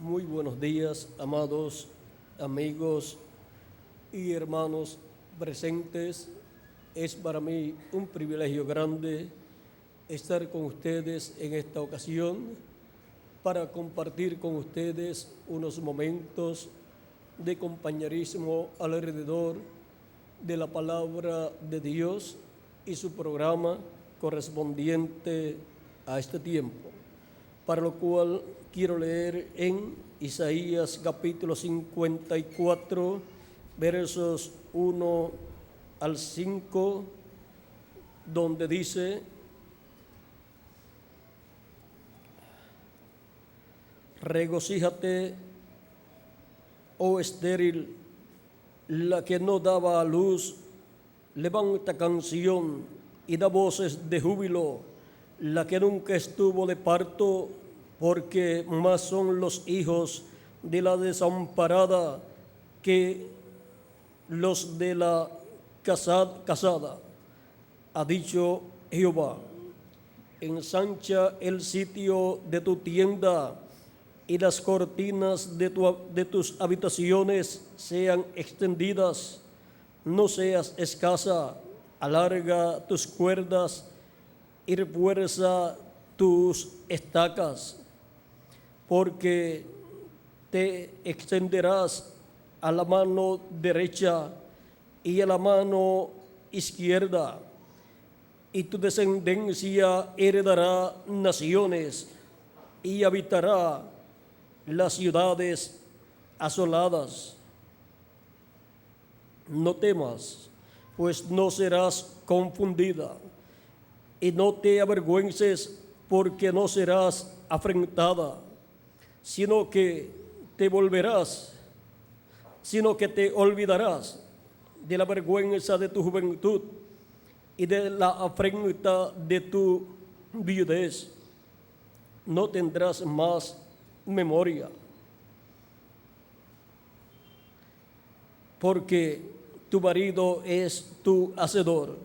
Muy buenos días, amados amigos y hermanos presentes. Es para mí un privilegio grande estar con ustedes en esta ocasión para compartir con ustedes unos momentos de compañerismo alrededor de la palabra de Dios y su programa correspondiente a este tiempo, para lo cual quiero leer en Isaías capítulo 54, versos 1 al 5, donde dice: regocíjate, oh estéril, la que no daba a luz, levanta canción y da voces de júbilo, la que nunca estuvo de parto, porque más son los hijos de la desamparada que los de la casada. Ha dicho Jehová: ensancha el sitio de tu tienda y las cortinas de tus habitaciones sean extendidas. No seas escasa, alarga tus cuerdas y refuerza tus estacas, porque te extenderás a la mano derecha y a la mano izquierda, y tu descendencia heredará naciones y habitará las ciudades asoladas. No temas, pues no serás confundida, y no te avergüences, porque no serás afrentada, sino que te olvidarás de la vergüenza de tu juventud y de la afrenta de tu viudez. No tendrás más memoria, porque tu marido es tu hacedor.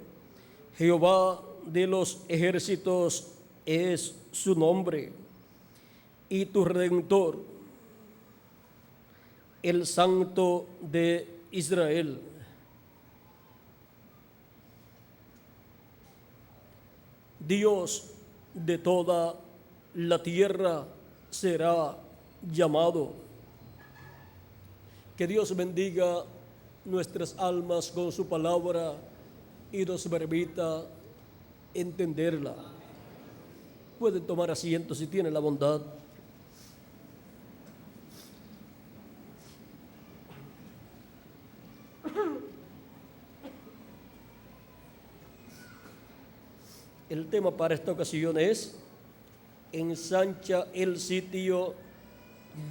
Jehová de los ejércitos es su nombre, y tu Redentor, el Santo de Israel. Dios de toda la tierra será llamado. Que Dios bendiga nuestras almas con su palabra y nos permita entenderla. Pueden tomar asiento si tienen la bondad. El tema para esta ocasión es: ensancha el sitio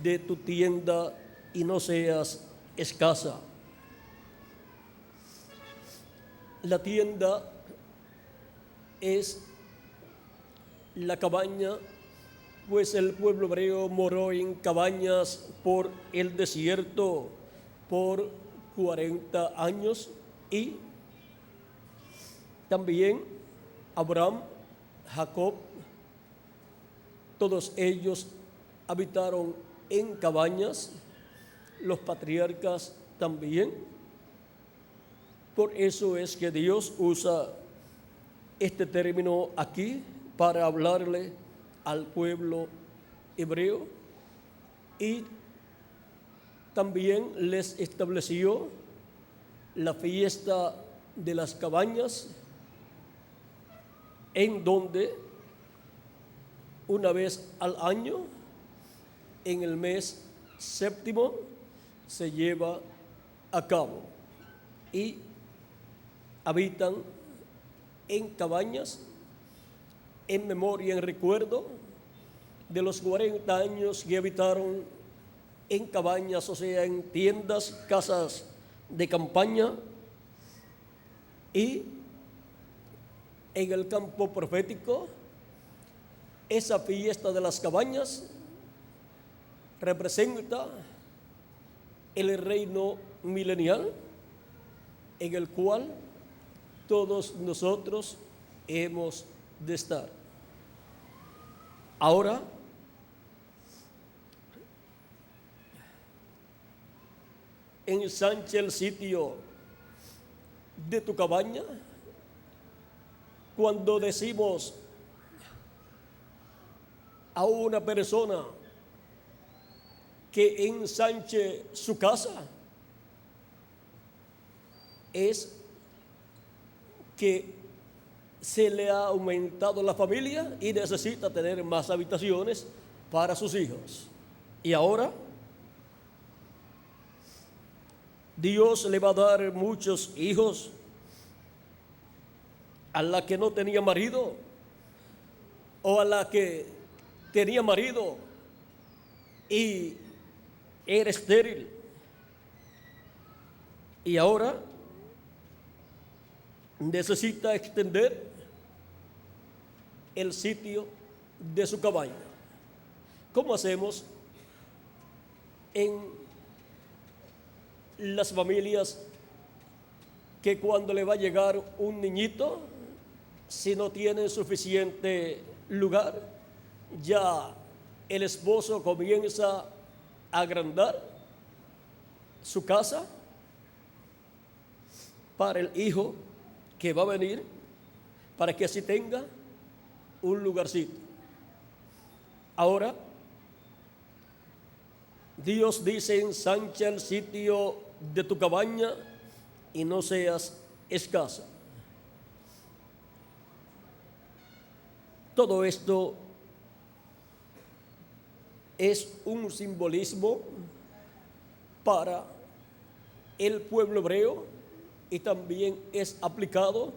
de tu tienda y no seas escasa. La tienda es la cabaña, pues el pueblo hebreo moró en cabañas por el desierto por 40 años, y también Abraham, Jacob, todos ellos habitaron en cabañas, los patriarcas también. Por eso es que Dios usa este término aquí para hablarle al pueblo hebreo, y también les estableció la fiesta de las cabañas, en donde una vez al año, en el mes séptimo, se lleva a cabo, y habitan en cabañas en memoria, en recuerdo de los 40 años que habitaron en cabañas, o sea, en tiendas, casas de campaña. Y en el campo profético, esa fiesta de las cabañas representa el reino milenial, en el cual todos nosotros hemos de estar. Ahora, ensanche el sitio de tu cabaña. Cuando decimos a una persona que ensanche su casa, es que se le ha aumentado la familia y necesita tener más habitaciones para sus hijos. Y ahora Dios le va a dar muchos hijos a la que no tenía marido o a la que tenía marido y era estéril. Y ahora necesita extender el sitio de su cabaña. ¿Cómo hacemos en las familias que cuando le va a llegar un niñito, si no tienen suficiente lugar, ya el esposo comienza a agrandar su casa para el hijo que va a venir, para que así tenga un lugarcito? Ahora, Dios dice: ensancha el sitio de tu cabaña y no seas escasa. Todo esto es un simbolismo para el pueblo hebreo y también es aplicado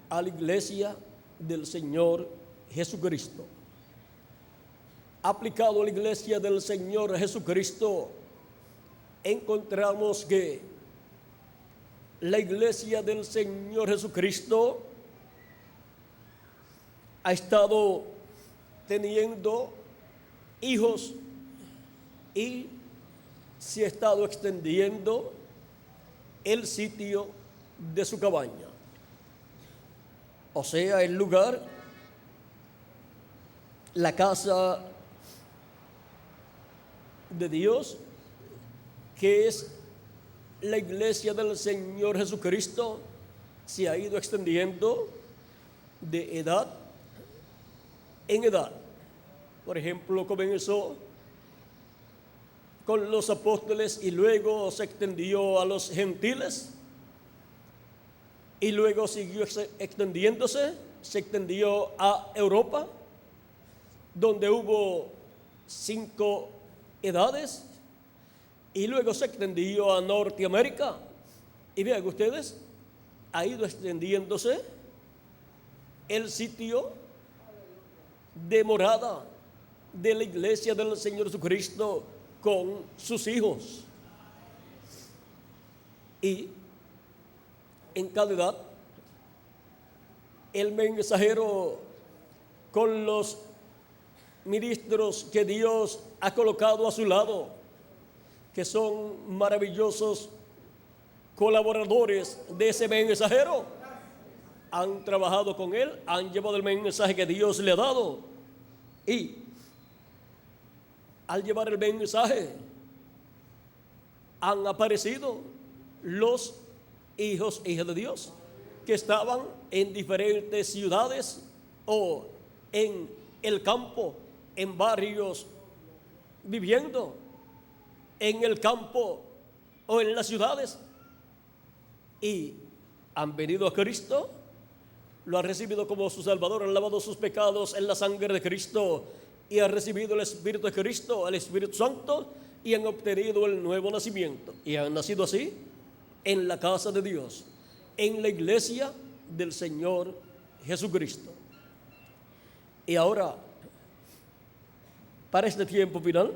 a la iglesia del Señor Jesucristo. Aplicado a la iglesia del Señor Jesucristo, encontramos que la iglesia del Señor Jesucristo ha estado teniendo hijos y se ha estado extendiendo el sitio de su cabaña, o sea, el lugar, la casa de Dios, que es la iglesia del Señor Jesucristo, se ha ido extendiendo de edad en edad. Por ejemplo, comenzó con los apóstoles y luego se extendió a los gentiles y luego siguió extendiéndose, se extendió a Europa, donde hubo 5 edades, y luego se extendió a Norteamérica. Y vean ustedes, ha ido extendiéndose el sitio de morada de la iglesia del Señor Jesucristo con sus hijos. Y en cada edad, el mensajero con los ministros que Dios ha colocado a su lado, que son maravillosos colaboradores de ese mensajero, han trabajado con él, han llevado el mensaje que Dios le ha dado, y al llevar el mensaje han aparecido los hijos e hijas de Dios que estaban en diferentes ciudades o en el campo, en barrios, viviendo en el campo o en las ciudades, y han venido a Cristo, lo han recibido como su Salvador, han lavado sus pecados en la sangre de Cristo y han recibido el Espíritu de Cristo, el Espíritu Santo, y han obtenido el nuevo nacimiento y han nacido así en la casa de Dios, en la iglesia del Señor Jesucristo. Y ahora, para este tiempo final,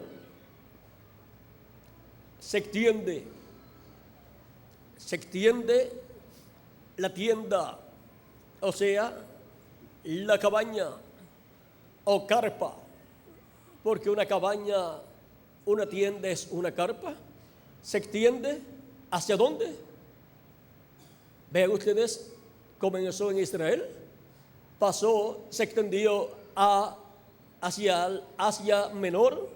se extiende la tienda, o sea, la cabaña o carpa, porque una cabaña, una tienda es una carpa. Se extiende ¿hacia dónde? Vean ustedes, comenzó en Israel, pasó, se extendió hacia Asia Menor,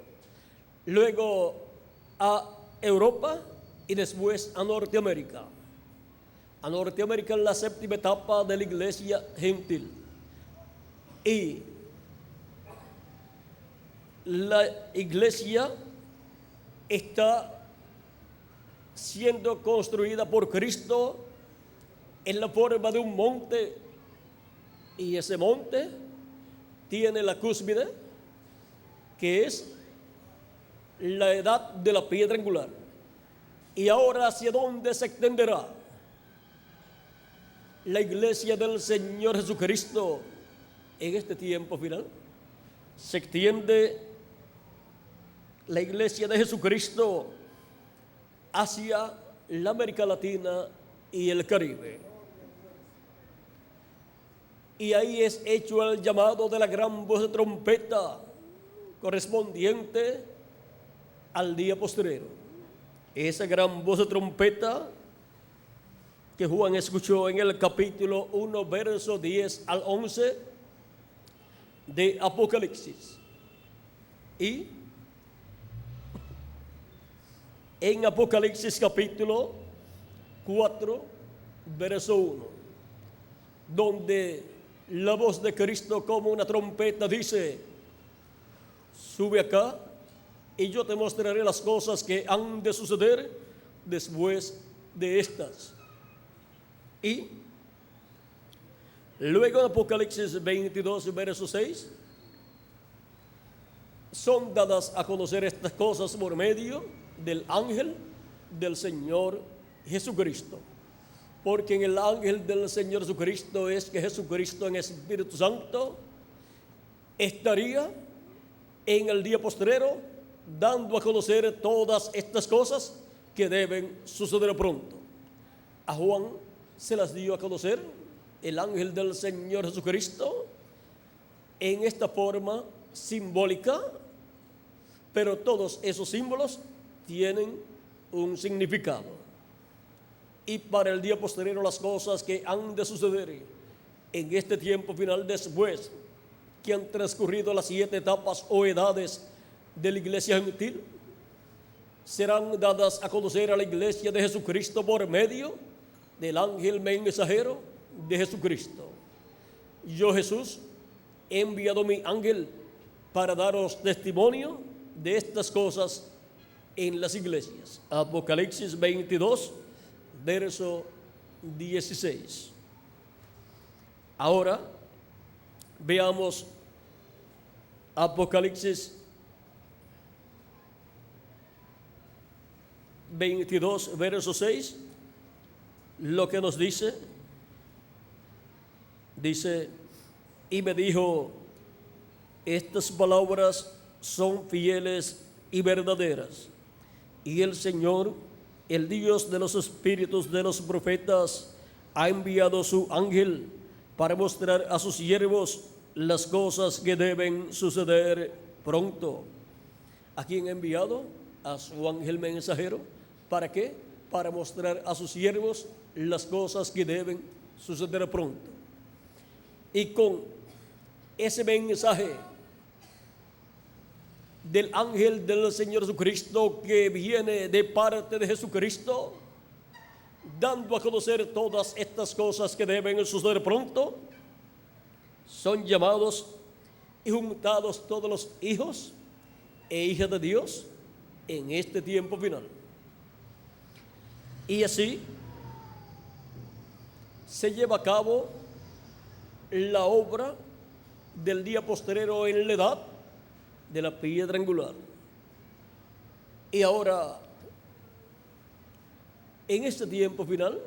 luego a Europa y después a Norteamérica. A Norteamérica en la séptima etapa de la iglesia gentil. Y la iglesia está siendo construida por Cristo en la forma de un monte, y ese monte tiene la cúspide, que es la edad de la piedra angular. Y ahora, ¿hacia dónde se extenderá la iglesia del Señor Jesucristo en este tiempo final? Se extiende la iglesia de Jesucristo hacia la América Latina y el Caribe. Y ahí es hecho el llamado de la gran voz de trompeta correspondiente al día postrero. Esa gran voz de trompeta que Juan escuchó en el capítulo 1, verso 10 al 11 de Apocalipsis. Y en Apocalipsis capítulo 4, verso 1, donde la voz de Cristo como una trompeta dice: sube acá y yo te mostraré las cosas que han de suceder después de estas. Y luego en Apocalipsis 22, verso 6, son dadas a conocer estas cosas por medio del ángel del Señor Jesucristo. Porque en el ángel del Señor Jesucristo es que Jesucristo en Espíritu Santo estaría en el día postrero dando a conocer todas estas cosas que deben suceder pronto. A Juan se las dio a conocer el ángel del Señor Jesucristo en esta forma simbólica, pero todos esos símbolos tienen un significado. Y para el día posterior las cosas que han de suceder en este tiempo final, después que han transcurrido las 7 etapas o edades de la iglesia gentil, serán dadas a conocer a la iglesia de Jesucristo por medio del ángel mensajero de Jesucristo. Yo, Jesús, he enviado mi ángel para daros testimonio de estas cosas en las iglesias. Apocalipsis 22, verso 16. Ahora veamos Apocalipsis 22, verso 6, lo que nos dice. Dice: y me dijo, estas palabras son fieles y verdaderas, y el Señor, el Dios de los espíritus de los profetas, ha enviado su ángel para mostrar a sus siervos las cosas que deben suceder pronto. ¿A quién ha enviado? A su ángel mensajero. ¿Para qué? Para mostrar a sus siervos las cosas que deben suceder pronto. Y con ese mensaje del ángel del Señor Jesucristo, que viene de parte de Jesucristo, dando a conocer todas estas cosas que deben suceder pronto, son llamados y juntados todos los hijos e hijas de Dios en este tiempo final. Y así se lleva a cabo la obra del día postrero en la edad de la piedra angular. Y ahora, en este tiempo final,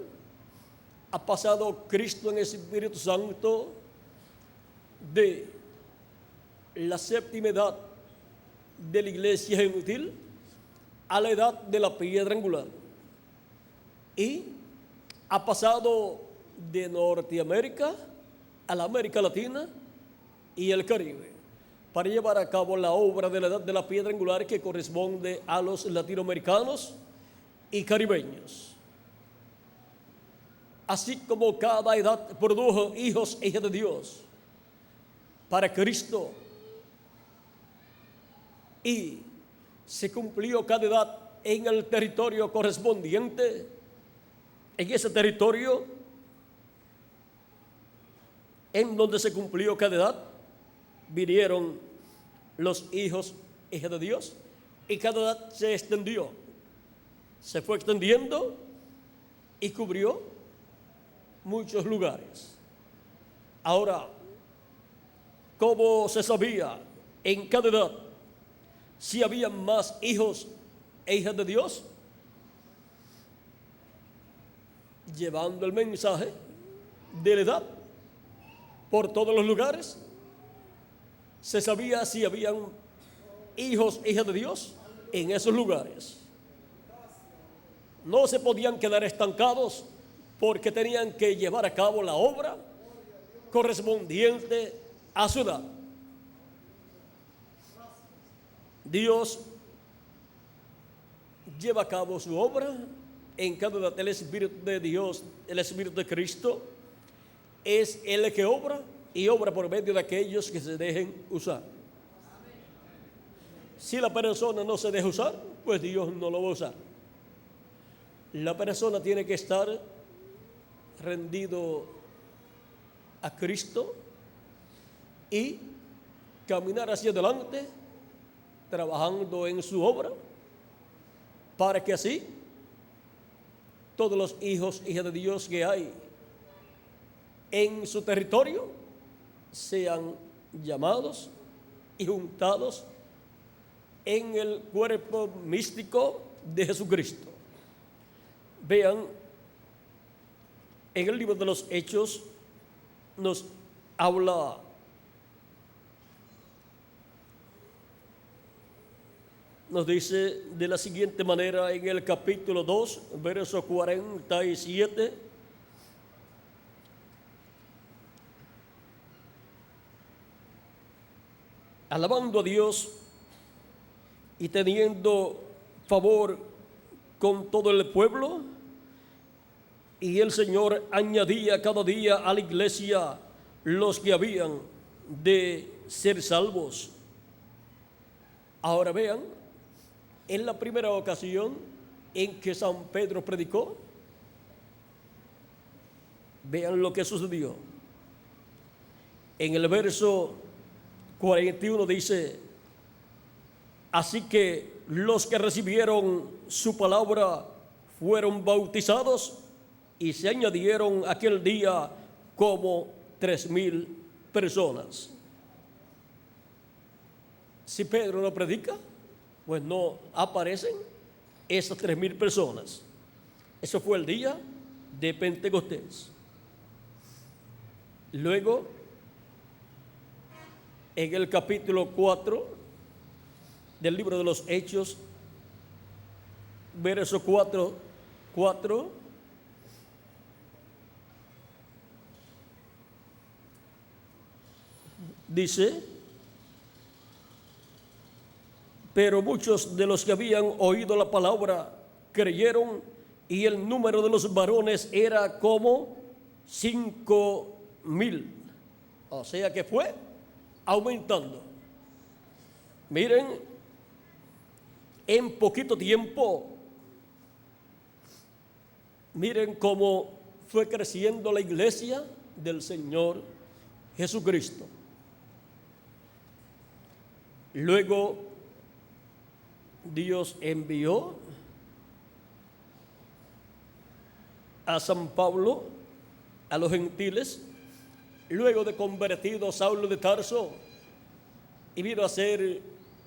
ha pasado Cristo en el Espíritu Santo de la séptima edad de la iglesia gentil a la edad de la piedra angular. Y ha pasado de Norteamérica a la América Latina y el Caribe, para llevar a cabo la obra de la edad de la piedra angular, que corresponde a los latinoamericanos y caribeños. Así como cada edad produjo hijos e hijas de Dios para Cristo, y se cumplió cada edad en el territorio correspondiente. En ese territorio en donde se cumplió cada edad, vinieron los hijos e hijas de Dios, y cada edad se extendió, se fue extendiendo y cubrió muchos lugares. Ahora, ¿cómo se sabía en cada edad si había más hijos e hijas de Dios? Llevando el mensaje de la edad por todos los lugares, se sabía si habían hijos e hijas de Dios en esos lugares. No se podían quedar estancados porque tenían que llevar a cabo la obra correspondiente a su edad. Dios lleva a cabo su obra en cada edad. El Espíritu de Dios, el Espíritu de Cristo, es el que obra y obra por medio de aquellos que se dejen usar. Si la persona no se deja usar, pues Dios no lo va a usar. La persona tiene que estar rendido a Cristo y caminar hacia adelante, trabajando en su obra, para que así todos los hijos e hijas de Dios que hay en su territorio sean llamados y juntados en el cuerpo místico de Jesucristo. Vean, en el libro de los Hechos nos habla nos dice de la siguiente manera en el capítulo 2, verso 47. Alabando a Dios y teniendo favor con todo el pueblo, y el Señor añadía cada día a la iglesia los que habían de ser salvos. Ahora vean, en la primera ocasión en que San Pedro predicó, vean lo que sucedió. En el verso 41 dice: así que los que recibieron su palabra fueron bautizados, y se añadieron aquel día como 3,000 personas. Si Pedro no predica, pues no aparecen esas 3,000 personas. Eso fue el día de Pentecostés. Luego, en el capítulo 4 del libro de los Hechos, verso 4, dice: pero muchos de los que habían oído la palabra creyeron, y el número de los varones era como 5,000. O sea que fue aumentando. Miren, en poquito tiempo, miren cómo fue creciendo la iglesia del Señor Jesucristo. Luego Dios envió a San Pablo a los gentiles, luego de convertido Saulo de Tarso, y vino a ser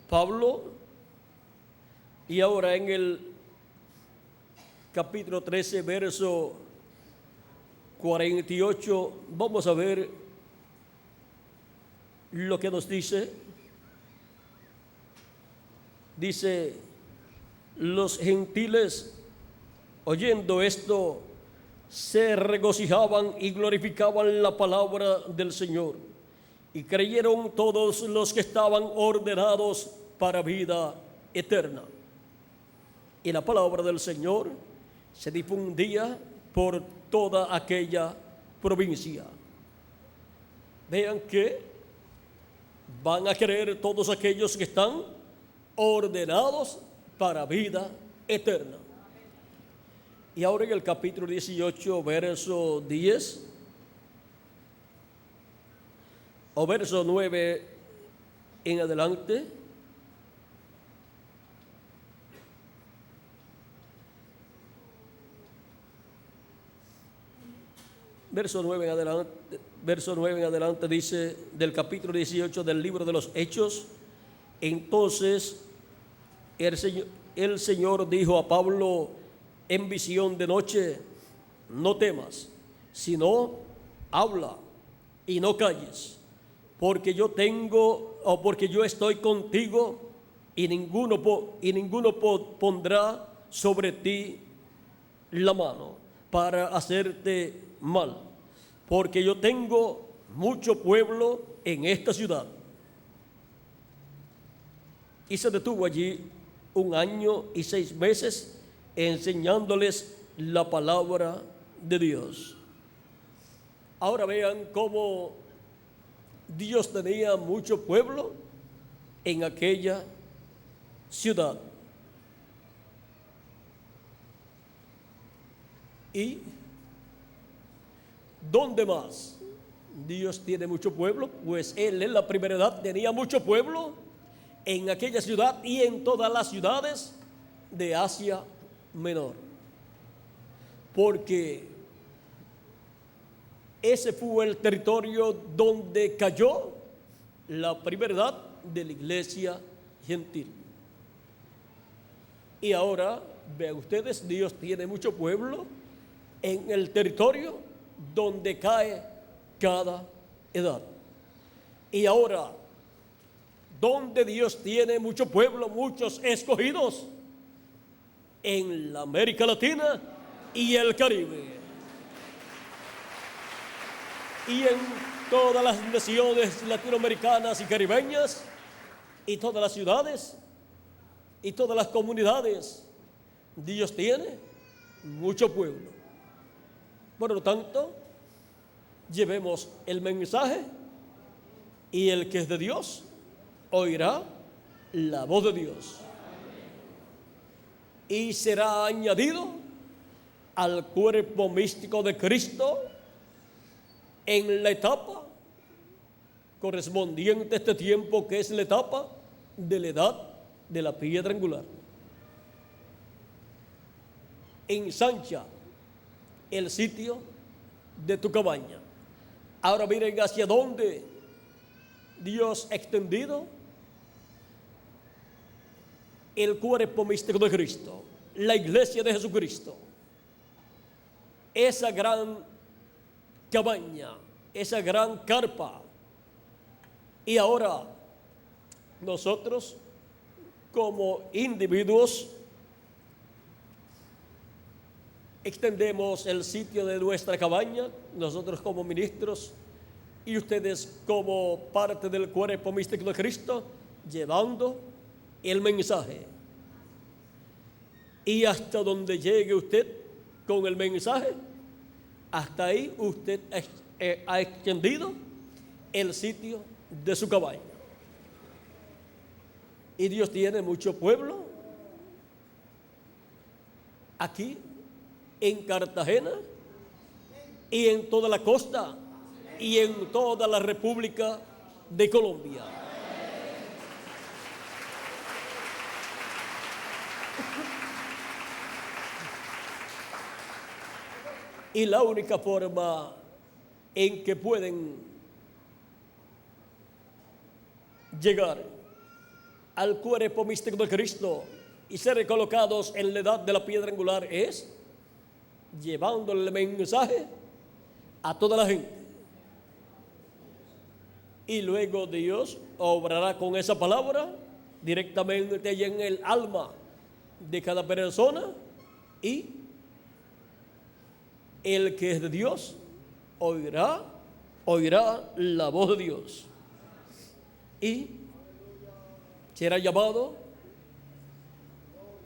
Pablo. Y ahora en el capítulo 13, verso 48, vamos a ver lo que nos dice. Dice: los gentiles, oyendo esto, se regocijaban y glorificaban la palabra del Señor, y creyeron todos los que estaban ordenados para vida eterna. Y la palabra del Señor se difundía por toda aquella provincia. Vean que van a creer todos aquellos que están ordenados para vida eterna. Y ahora en el capítulo 18, verso 10 o verso 9 en adelante, verso 9 en adelante dice del capítulo 18 del libro de los Hechos: entonces el Señor dijo a Pablo en visión de noche: no temas, sino habla y no calles, porque yo estoy contigo, y ninguno pondrá sobre ti la mano para hacerte mal, porque yo tengo mucho pueblo en esta ciudad. Y se detuvo allí 1 año y 6 meses enseñándoles la palabra de Dios. Ahora vean cómo Dios tenía mucho pueblo en aquella ciudad. ¿Y dónde más Dios tiene mucho pueblo? Pues Él en la primera edad tenía mucho pueblo en aquella ciudad y en todas las ciudades de Asia Menor, porque ese fue el territorio donde cayó la primera edad de la iglesia gentil. Y ahora, vean ustedes, Dios tiene mucho pueblo en el territorio donde cae cada edad. Y ahora, donde Dios tiene mucho pueblo, muchos escogidos, en la América Latina y el Caribe. Y en todas las naciones latinoamericanas y caribeñas, y todas las ciudades, y todas las comunidades, Dios tiene mucho pueblo. Por lo tanto, llevemos el mensaje, y el que es de Dios oirá la voz de Dios, y será añadido al cuerpo místico de Cristo en la etapa correspondiente a este tiempo, que es la etapa de la edad de la piedra angular. Ensancha el sitio de tu cabaña. Ahora miren hacia dónde Dios ha extendido el cuerpo místico de Cristo, la iglesia de Jesucristo. Esa gran cabaña, esa gran carpa. Y ahora nosotros como individuos extendemos el sitio de nuestra cabaña, nosotros como ministros y ustedes como parte del cuerpo místico de Cristo, llevando el mensaje. Y hasta donde llegue usted con el mensaje, hasta ahí usted ha extendido el sitio de su cabaña. Y Dios tiene mucho pueblo aquí en Cartagena y en toda la costa y en toda la República de Colombia. Y la única forma en que pueden llegar al cuerpo místico de Cristo y ser recolocados en la edad de la piedra angular es llevándole el mensaje a toda la gente. Y luego Dios obrará con esa palabra directamente allá en el alma de cada persona, y el que es de Dios oirá la voz de Dios y será llamado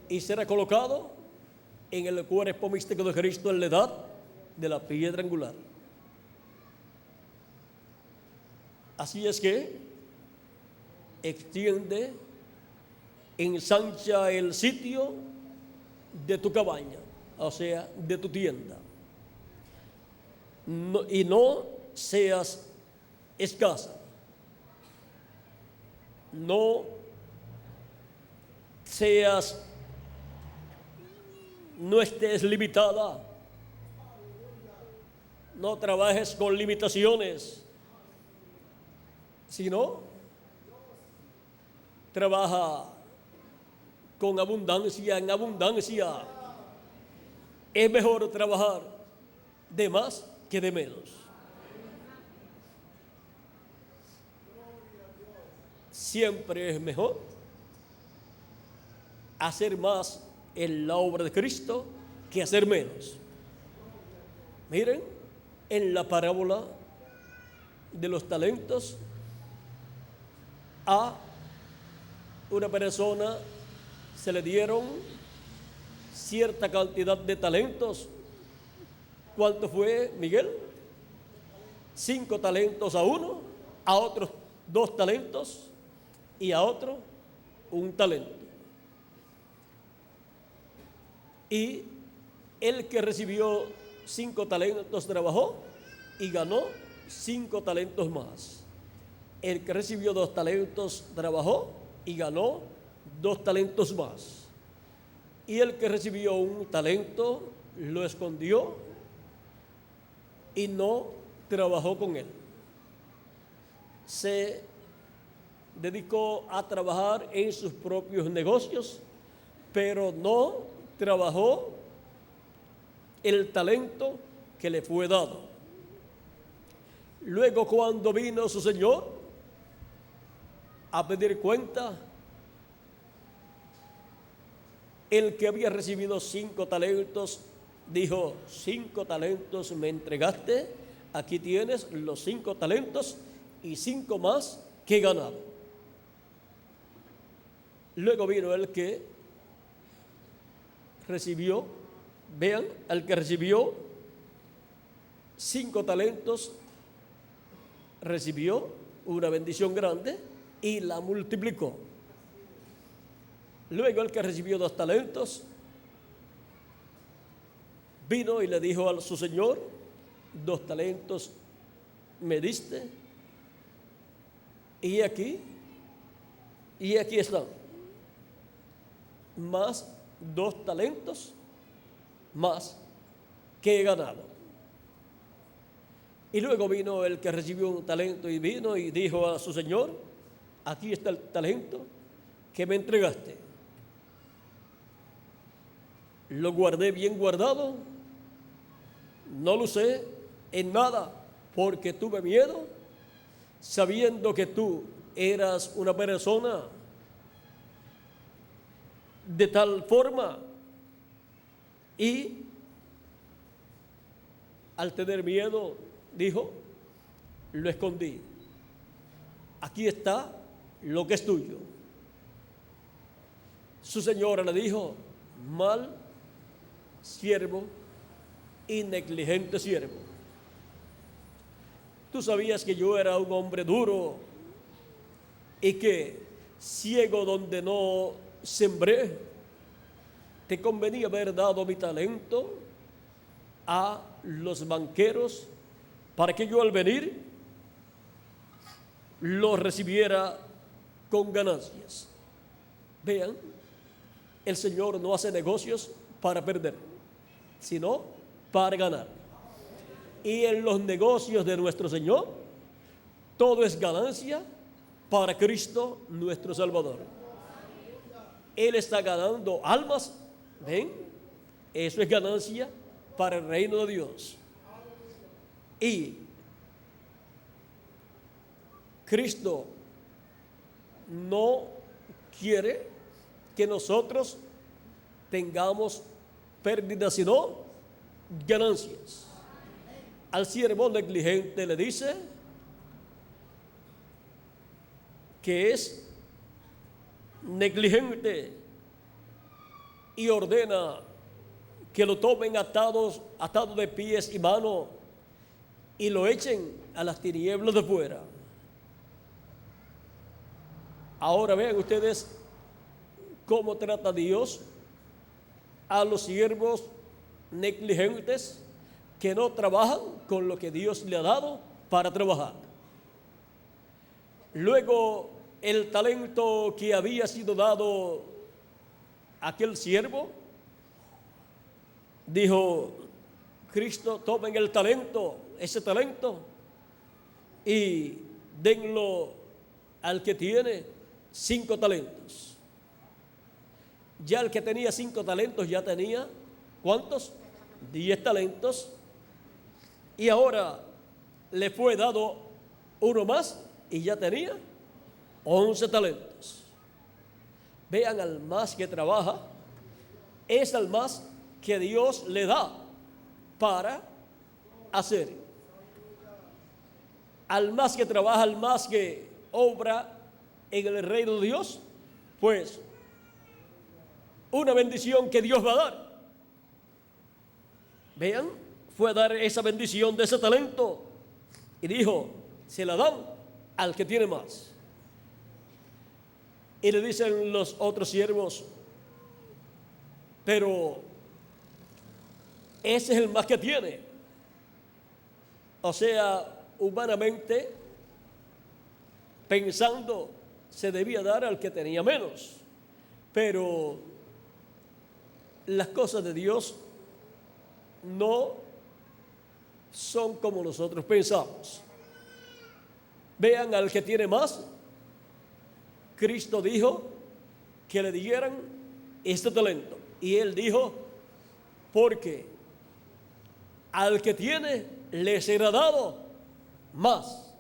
y será colocado en el cuerpo místico de Cristo en la edad de la piedra angular. Así es que extiende, ensancha el sitio de tu cabaña, o sea, de tu tienda. Y no seas escasa. No estés limitada. No trabajes con limitaciones, sino trabaja con abundancia en abundancia. Es mejor trabajar de más que de menos. Siempre es mejor hacer más en la obra de Cristo que hacer menos. Miren, en la parábola de los talentos, a una persona se le dieron cierta cantidad de talentos. ¿Cuánto fue, Miguel? 5 talentos a uno, a otros 2 talentos y a otro 1 talento. Y el que recibió 5 talentos trabajó y ganó 5 talentos más. El que recibió 2 talentos trabajó y ganó 2 talentos más. Y el que recibió 1 talento lo escondió y no trabajó con él. Se dedicó a trabajar en sus propios negocios, pero no trabajó el talento que le fue dado. Luego, cuando vino su señor a pedir cuenta, el que había recibido 5 talentos dijo: 5 talentos me entregaste, aquí tienes los 5 talentos y 5 más que he ganado. Luego vino el que recibió, vean, el que recibió 5 talentos, recibió una bendición grande y la multiplicó. Luego el que recibió 2 talentos vino y le dijo a su señor: 2 talentos me diste y aquí están, más 2 talentos más que he ganado. Y luego vino el que recibió 1 talento y vino y dijo a su señor: aquí está el talento que me entregaste. Lo guardé bien guardado, no lo usé en nada porque tuve miedo, sabiendo que tú eras una persona de tal forma, y al tener miedo, dijo, lo escondí. Aquí está lo que es tuyo. Su señora le dijo: mal siervo y negligente siervo. Tú sabías que yo era un hombre duro y que ciego donde no sembré. Te convenía haber dado mi talento a los banqueros para que yo al venir lo recibiera con ganancias. Vean, el Señor no hace negocios para perder, sino para ganar. Y en los negocios de nuestro Señor, todo es ganancia para Cristo nuestro Salvador. Él está ganando almas, ¿ven? Eso es ganancia para el reino de Dios. Y Cristo no quiere que nosotros tengamos pérdidas, sino ganancias. Al siervo negligente le dice que es negligente y ordena que lo tomen atado de pies y manos y lo echen a las tinieblas de fuera. Ahora vean ustedes cómo trata Dios a los siervos negligentes que no trabajan con lo que Dios le ha dado para trabajar. Luego, el talento que había sido dado a aquel siervo, dijo Cristo: tomen el talento, ese talento, y denlo al que tiene 5 talentos. Ya el que tenía 5 talentos ya tenía, ¿cuántos? 10 talentos. Y ahora le fue dado uno más y ya tenía 11 talentos. Vean, al más que trabaja, es al más que Dios le da para hacer. Al más que trabaja, al más que obra en el reino de Dios, pues una bendición que Dios va a dar. Vean, fue a dar esa bendición de ese talento y dijo: se la dan al que tiene más. Y le dicen los otros siervos: pero ese es el más que tiene. O sea, humanamente pensando, se debía dar al que tenía menos. Pero las cosas de Dios no son como nosotros pensamos. Vean, al que tiene más, Cristo dijo que le dieran este talento. Y él dijo: porque al que tiene le será dado más.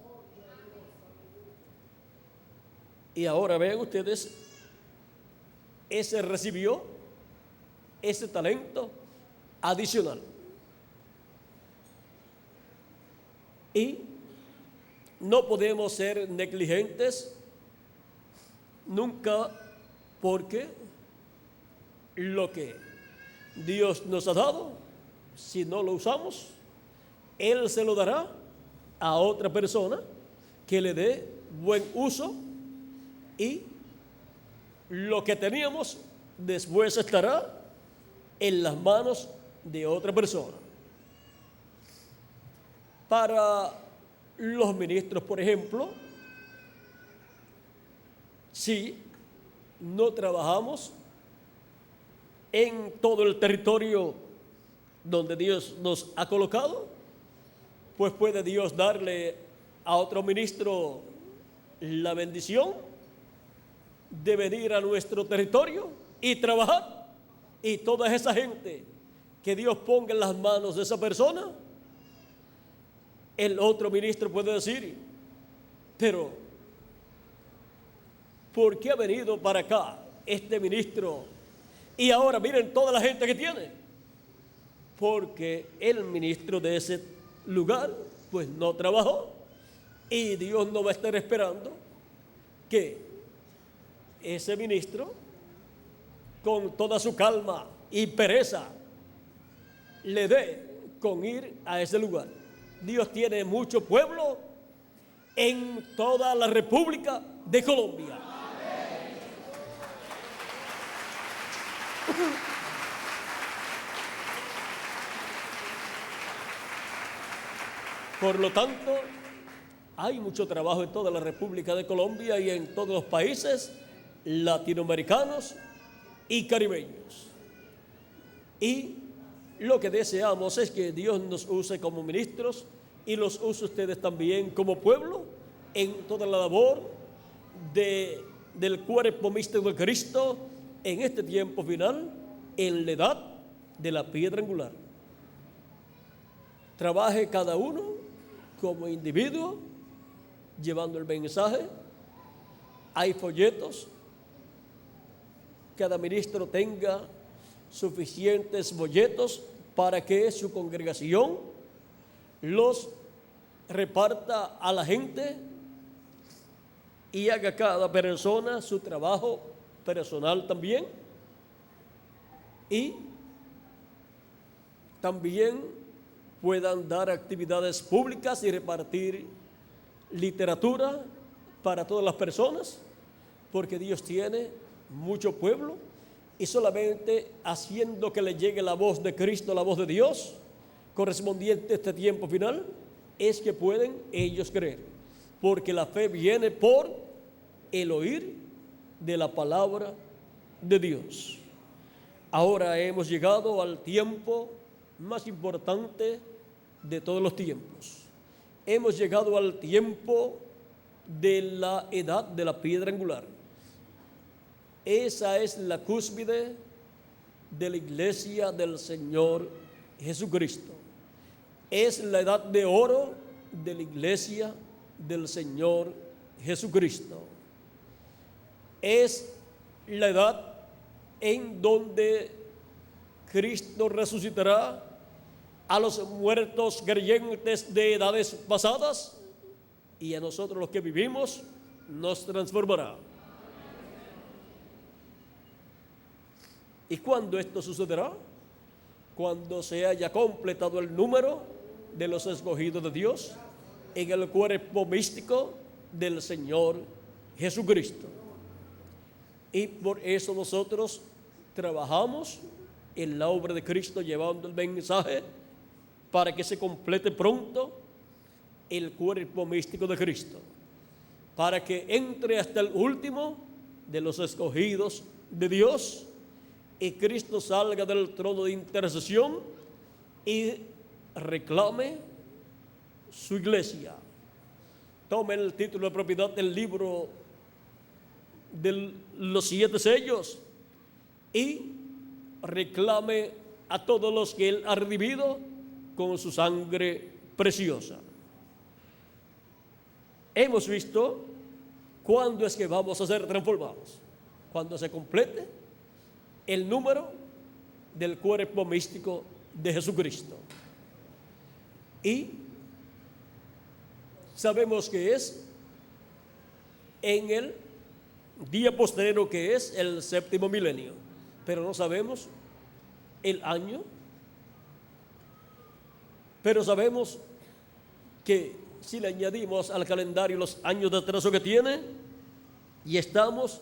Y ahora vean ustedes, ese recibió ese talento adicional. Y no podemos ser negligentes nunca, porque lo que Dios nos ha dado, si no lo usamos, Él se lo dará a otra persona que le dé buen uso, y lo que teníamos después estará en las manos de otra persona. Para los ministros, por ejemplo, si no trabajamos en todo el territorio donde Dios nos ha colocado, pues puede Dios darle a otro ministro la bendición de venir a nuestro territorio y trabajar. Y toda esa gente que Dios ponga en las manos de esa persona, el otro ministro puede decir: pero ¿por qué ha venido para acá este ministro? Y ahora miren toda la gente que tiene. Porque el ministro de ese lugar pues no trabajó, y Dios no va a estar esperando que ese ministro, con toda su calma y pereza, le dé con ir a ese lugar. Dios tiene mucho pueblo en toda la República de Colombia. Por lo tanto, hay mucho trabajo en toda la República de Colombia y en todos los países latinoamericanos y caribeños. Y lo que deseamos es que Dios nos use como ministros y los use ustedes también como pueblo en toda la labor del cuerpo místico de Cristo en este tiempo final, en la edad de la piedra angular. Trabaje cada uno como individuo llevando el mensaje. Hay folletos. Cada ministro tenga suficientes folletos para que su congregación los reparta a la gente y haga cada persona su trabajo personal también. Y también puedan dar actividades públicas y repartir literatura para todas las personas, porque Dios tiene mucho pueblo y solamente haciendo que le llegue la voz de Cristo, la voz de Dios, correspondiente a este tiempo final, es que pueden ellos creer. Porque la fe viene por el oír de la palabra de Dios. Ahora hemos llegado al tiempo más importante de todos los tiempos. Hemos llegado al tiempo de la edad de la piedra angular. Esa es la cúspide de la iglesia del Señor Jesucristo. Es la edad de oro de la iglesia del Señor Jesucristo. Es la edad en donde Cristo resucitará a los muertos creyentes de edades pasadas, y a nosotros los que vivimos nos transformará. ¿Y cuándo esto sucederá? Cuando se haya completado el número de los escogidos de Dios en el cuerpo místico del Señor Jesucristo. Y por eso nosotros trabajamos en la obra de Cristo, llevando el mensaje para que se complete pronto el cuerpo místico de Cristo, para que entre hasta el último de los escogidos de Dios y Cristo salga del trono de intercesión y reclame su iglesia. Tome el título de propiedad del libro de los 7 sellos y reclame a todos los que Él ha redimido con su sangre preciosa. Hemos visto cuándo es que vamos a ser transformados. Cuando se complete el número del cuerpo místico de Jesucristo. Y sabemos que es en el día postrero, que es el 7º milenio, pero no sabemos el año. Pero sabemos que si le añadimos al calendario los años de atraso que tiene, y estamos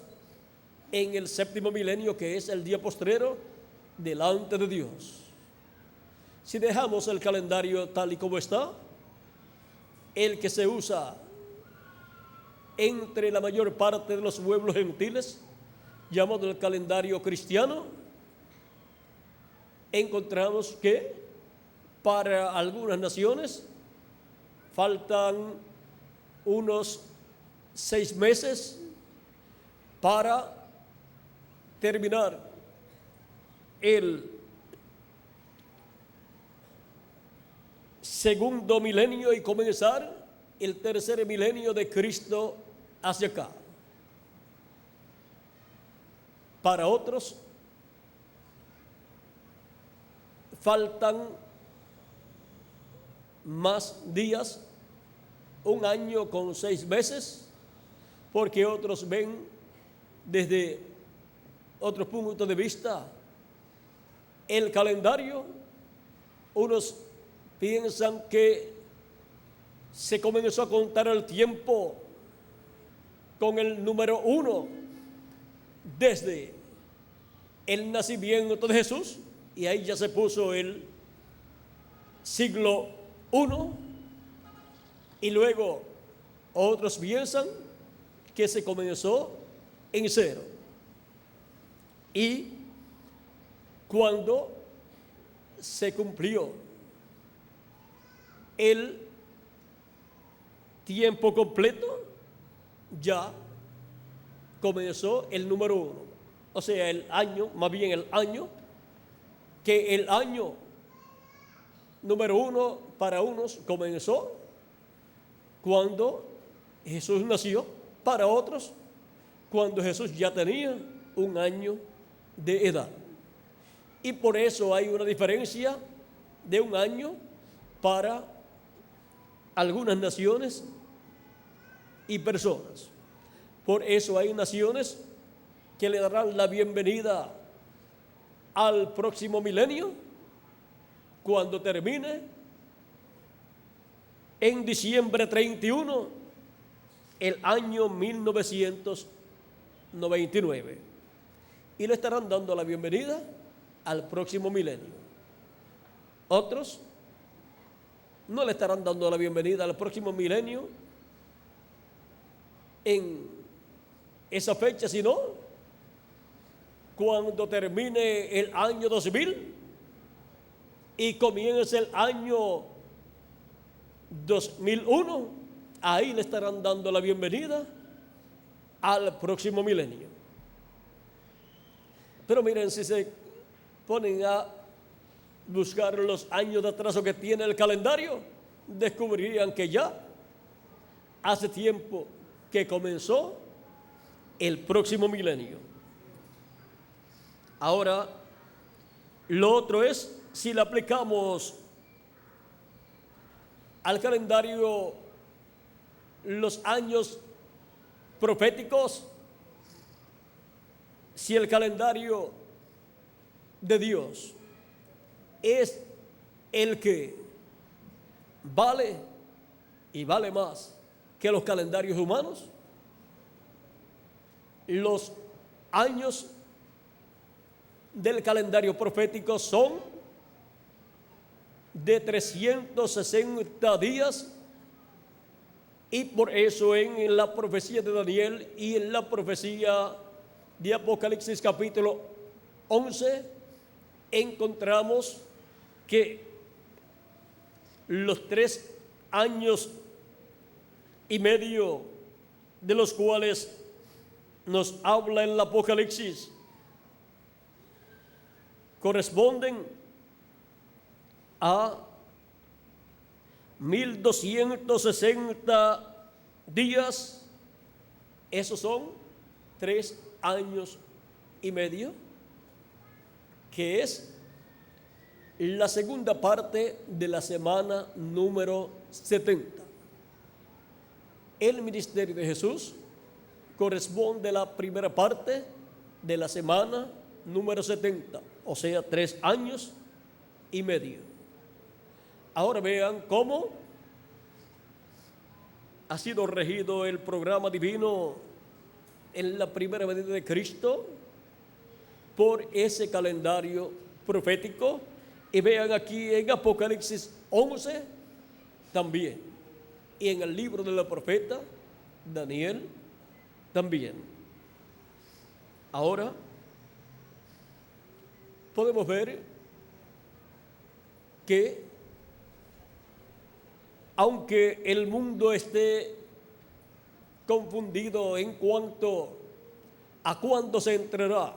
en el 7º milenio, que es el día postrero, delante de Dios. Si dejamos el calendario tal y como está, el que se usa entre la mayor parte de los pueblos gentiles, llamado el calendario cristiano, encontramos que para algunas naciones faltan unos 6 meses para terminar el 2º milenio y comenzar el 3er milenio de Cristo hacia acá. Para otros faltan más días, 1 año con 6 meses, porque otros ven desde otro punto de vista el calendario. Unos piensan que se comenzó a contar el tiempo con el número 1 desde el nacimiento de Jesús, y ahí ya se puso el siglo 1, y luego otros piensan que se comenzó en 0. Y cuando se cumplió el tiempo completo, ya comenzó el número 1. O sea, el año, más bien el año, que el año número 1 para unos comenzó cuando Jesús nació, para otros cuando Jesús ya tenía 1 año de edad. Y por eso hay una diferencia de 1 año para algunas naciones y personas. Por eso hay naciones que le darán la bienvenida al próximo milenio cuando termine en diciembre 31 el año 1999. y le estarán dando la bienvenida al próximo milenio. Otros no le estarán dando la bienvenida al próximo milenio en esa fecha, sino cuando termine el año 2000 y comience el año 2001, ahí le estarán dando la bienvenida al próximo milenio. Pero miren, si se ponen a buscar los años de atraso que tiene el calendario, descubrirían que ya hace tiempo que comenzó el próximo milenio. Ahora, lo otro es, si le aplicamos al calendario los años proféticos, si el calendario de Dios es el que vale y vale más que los calendarios humanos, los años del calendario profético son de 360 días, y por eso en la profecía de Daniel y en la profecía de Apocalipsis capítulo 11 encontramos que los 3 años y medio de los cuales nos habla el Apocalipsis corresponden a 1260 días. Esos son 3 años y medio, que es la segunda parte de la semana número 70. El ministerio de Jesús corresponde a la primera parte de la semana número 70, o sea, 3 años y medio. Ahora vean cómo ha sido regido el programa divino en la primera venida de Cristo por ese calendario profético. Y vean aquí en Apocalipsis 11 también, y en el libro del profeta Daniel también. Ahora podemos ver que aunque el mundo esté confundido en cuanto a cuándo se entrará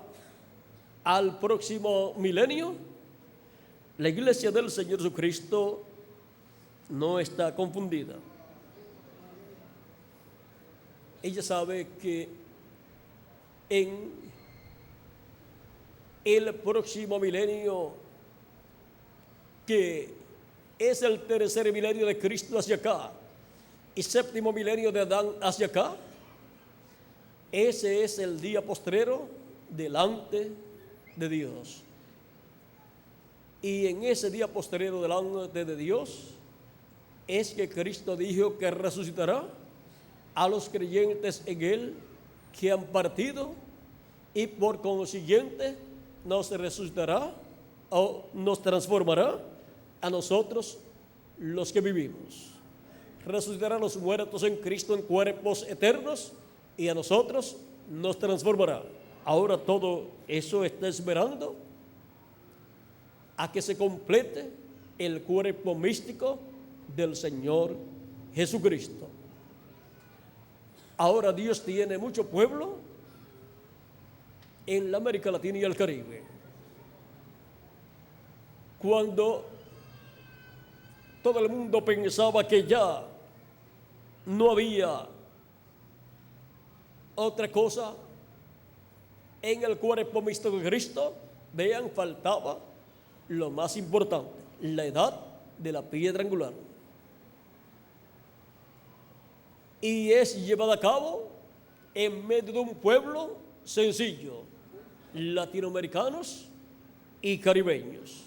al próximo milenio, la iglesia del Señor Jesucristo no está confundida. Ella sabe que en el próximo milenio, que es el tercer milenio de Cristo hacia acá y séptimo milenio de Adán hacia acá, ese es el día postrero delante de Dios. Y en ese día postrero delante de Dios es que Cristo dijo que resucitará a los creyentes en Él que han partido, y por consiguiente nos resucitará o nos transformará a nosotros los que vivimos. Resucitará a los muertos en Cristo en cuerpos eternos, y a nosotros nos transformará. Ahora todo eso está esperando a que se complete el cuerpo místico del Señor Jesucristo. Ahora Dios tiene mucho pueblo en la América Latina y el Caribe. Cuando todo el mundo pensaba que ya no había otra cosa en el cuerpo místico de Cristo, vean, faltaba lo más importante, la edad de la piedra angular. Y es llevada a cabo en medio de un pueblo sencillo, latinoamericanos y caribeños,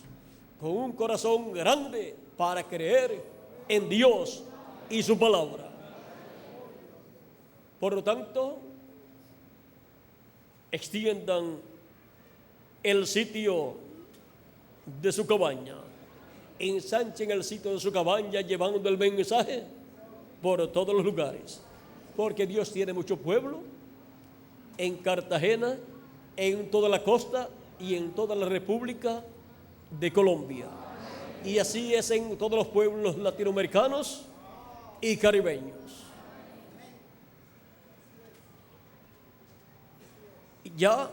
con un corazón grande para creer en Dios y su palabra. Por lo tanto, extiendan el sitio de su cabaña. Ensanchen el sitio de su cabaña llevando el mensaje por todos los lugares. Porque Dios tiene mucho pueblo en Cartagena, en toda la costa y en toda la República de Colombia. Y así es en todos los pueblos latinoamericanos y caribeños. Ya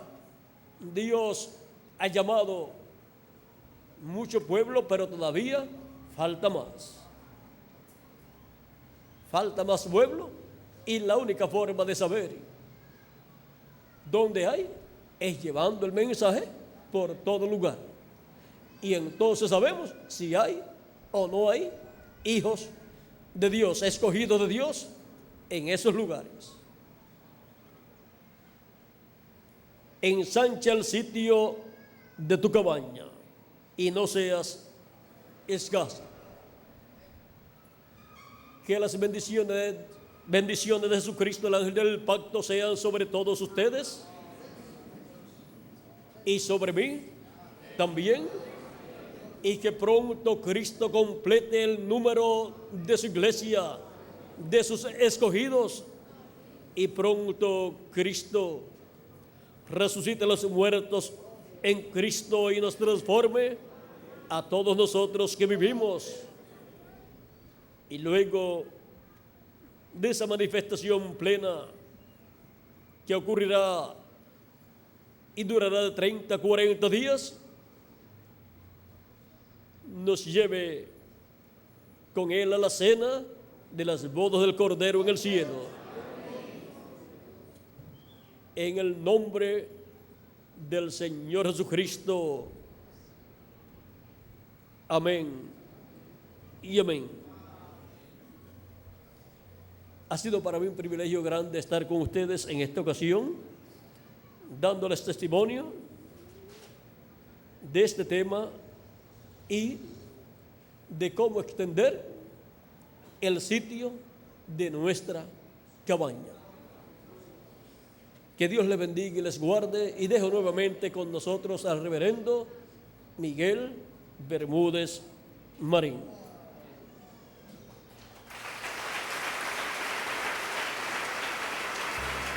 Dios ha llamado mucho pueblo, pero todavía falta más. Falta más pueblo, y la única forma de saber dónde hay es llevando el mensaje por todo lugar. Y entonces sabemos si hay o no hay hijos de Dios, escogidos de Dios en esos lugares. Ensancha el sitio de tu cabaña y no seas escasa. Que las bendiciones de Jesucristo, el ángel del pacto, sean sobre todos ustedes y sobre mí también, y que pronto Cristo complete el número de su iglesia, de sus escogidos, y pronto Cristo resucite a los muertos en Cristo y nos transforme a todos nosotros que vivimos. Y luego de esa manifestación plena que ocurrirá y durará de 30 a 40 días, nos lleve con Él a la cena de las bodas del Cordero en el cielo. En el nombre del Señor Jesucristo. Amén y amén. Ha sido para mí un privilegio grande estar con ustedes en esta ocasión, dándoles testimonio de este tema y de cómo extender el sitio de nuestra cabaña. Que Dios les bendiga y les guarde, y dejo nuevamente con nosotros al reverendo Miguel Bermúdez Marín.